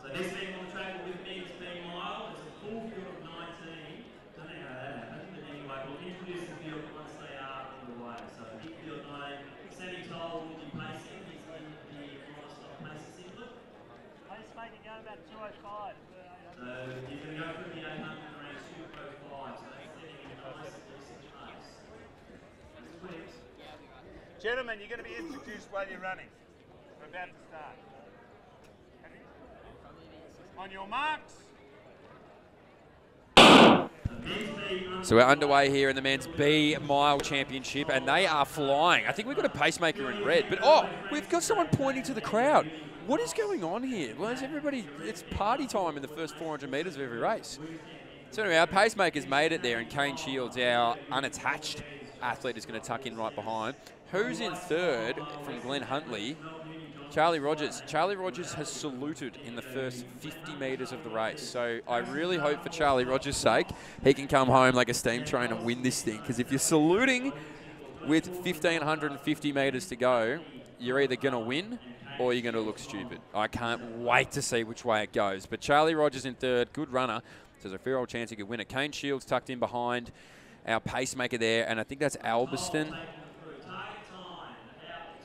So next thing on the track will be Meg's being mild. It's a full field of 19. Don't know how that happened, but anyway, we'll introduce the field once they are on the way. So big field 9, Sammy Toll will be pacing. He's in the non-stop pacer singlet. Pacemaker going about 205. So you can go through the 800 around 205. So that's setting a nice, decent pace. Gentlemen, you're going to be introduced while you're running. We're about to start. On your marks. So we're underway here in the men's B Mile Championship, and they are flying. I think we've got a pacemaker in red, but oh, we've got someone pointing to the crowd. What is going on here? Well, is everybody, it's party time in the first 400 metres of every race. So anyway, our pacemaker's made it there, and Kane Shields, our unattached athlete, is going to tuck in right behind. Who's in third from Glenn Huntley? Charlie Rogers. Charlie Rogers has saluted in the first 50 metres of the race. So I really hope for Charlie Rogers' sake he can come home like a steam train and win this thing. Because if you're saluting with 1,550 metres to go, you're either going to win or you're going to look stupid. I can't wait to see which way it goes. But Charlie Rogers in third, good runner. So there's a fair old chance he could win it. Kane Shields tucked in behind our pacemaker there. And I think that's Albiston.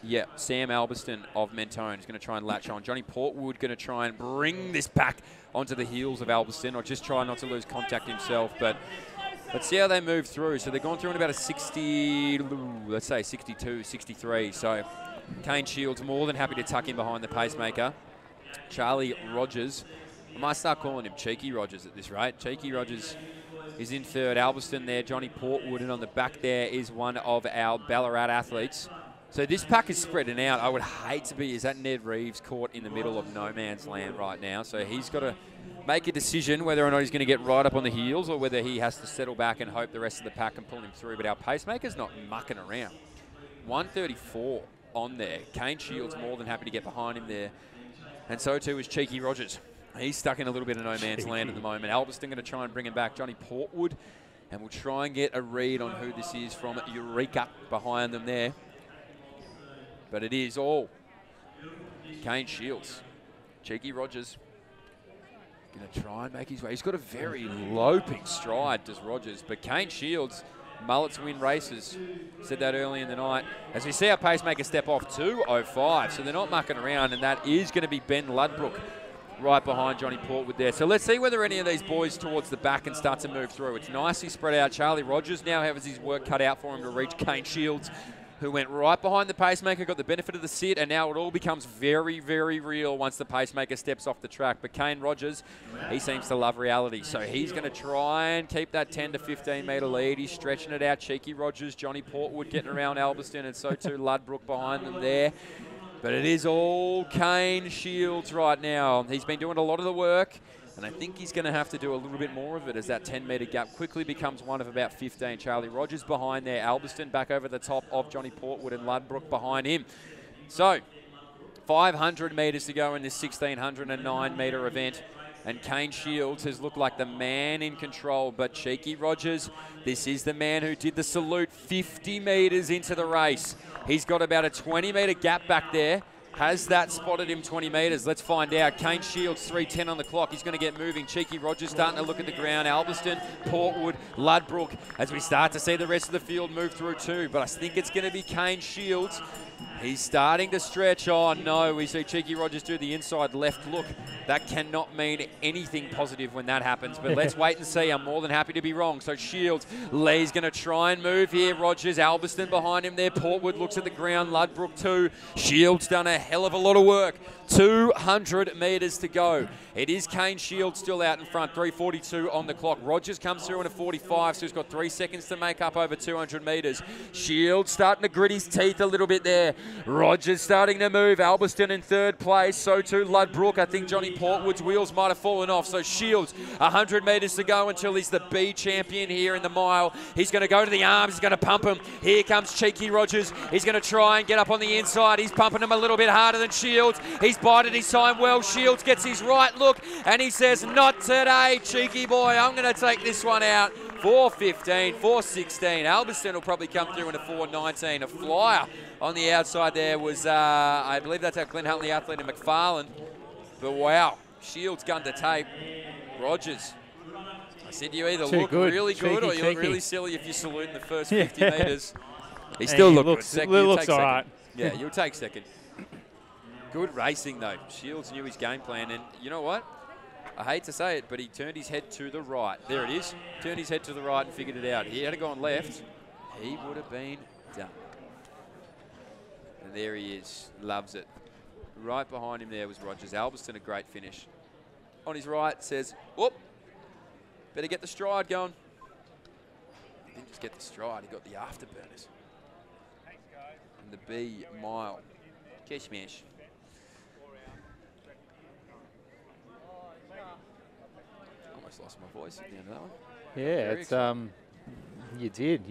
Yeah, Sam Albiston of Mentone is going to try and latch on. Johnny Portwood going to try and bring this back onto the heels of Albiston, or just try not to lose contact himself. But let's see how they move through. So they're going through in about a 60, let's say 62, 63. So Kane Shields more than happy to tuck in behind the pacemaker. Charlie Rogers, I might start calling him Cheeky Rogers at this rate. Cheeky Rogers is in third. Albiston there, Johnny Portwood, and on the back there is one of our Ballarat athletes. So this pack is spreading out. I would hate to be, is that Ned Reeves caught in the middle of no man's land right now? So he's got to make a decision whether or not he's going to get right up on the heels or whether he has to settle back and hope the rest of the pack can pull him through. But our pacemaker's not mucking around. 134 on there. Kane Shields more than happy to get behind him there. And so too is Cheeky Rogers. He's stuck in a little bit of no man's land at the moment. Albiston going to try and bring him back. Johnny Portwood. And we'll try and get a read on who this is from Eureka behind them there. But it is all Kane Shields. Cheeky Rogers going to try and make his way. He's got a very loping stride, does Rogers. But Kane Shields, mullets win races. Said that early in the night. As we see our pacemaker step off 2:05. So they're not mucking around. And that is going to be Ben Ludbrook right behind Johnny Portwood there. So let's see whether any of these boys towards the back can start to move through. It's nicely spread out. Charlie Rogers now has his work cut out for him to reach Kane Shields, who went right behind the pacemaker, got the benefit of the sit, and now it all becomes very, very real once the pacemaker steps off the track. But Kane Rogers, he seems to love reality. So he's going to try and keep that 10 to 15 metre lead. He's stretching it out. Cheeky Rogers, Johnny Portwood getting around Albiston, and so too Ludbrook behind them there. But it is all Kane Shields right now. He's been doing a lot of the work, and I think he's going to have to do a little bit more of it as that 10-metre gap quickly becomes one of about 15. Charlie Rogers behind there. Albiston back over the top of Johnny Portwood, and Ludbrook behind him. So 500 metres to go in this 1,609-metre event. And Kane Shields has looked like the man in control. But Cheeky Rogers, this is the man who did the salute 50 metres into the race. He's got about a 20-metre gap back there. Has that spotted him 20 metres? Let's find out. Kane Shields, 3:10 on the clock. He's going to get moving. Cheeky Rogers starting to look at the ground. Albiston, Portwood, Ludbrook, as we start to see the rest of the field move through too. But I think it's going to be Kane Shields. He's starting to stretch. Oh no, we see Cheeky Rogers do the inside left look. That cannot mean anything positive when that happens, but let's wait and see. I'm more than happy to be wrong. So Shields, Lee's going to try and move here. Rogers, Albiston behind him there. Portwood looks at the ground. Ludbrook too. Shields done a hell of a lot of work. 200 metres to go. It is Kane Shields still out in front, 3:42 on the clock. Rogers comes through in a 45, so he's got 3 seconds to make up over 200 metres. Shields starting to grit his teeth a little bit there. Rogers starting to move. Albiston in third place, so too Ludbrook. I think Johnny Portwood's wheels might have fallen off, so Shields, 100 metres to go until he's the B champion here in the mile. He's going to go to the arms, he's going to pump him. Here comes Cheeky Rogers. He's going to try and get up on the inside. He's pumping him a little bit harder than Shields. He's bided his time well. Shields gets his right look, and he says, not today, cheeky boy. I'm going to take this one out. 4:15, 4:16. Alberton will probably come through in a 4:19. A flyer on the outside there was, I believe that's our Glenn Huntley athlete in McFarlane. But wow, Shields gun to tape. Rogers. I said you either look really good or you look really silly if you salute in the first 50 metres. He still looks good. Looks all right. Yeah, you'll take second. Good racing, though. Shields knew his game plan, and you know what? I hate to say it, but he turned his head to the right. There it is. Turned his head to the right and figured it out. He had gone left, he would have been done. And there he is. Loves it. Right behind him there was Rogers. Alberton, a great finish. On his right, says, whoop, better get the stride going. He didn't just get the stride, he got the afterburners. And the B mile. Kishmash. Almost lost my voice at the end of that one. Yeah, it's you did.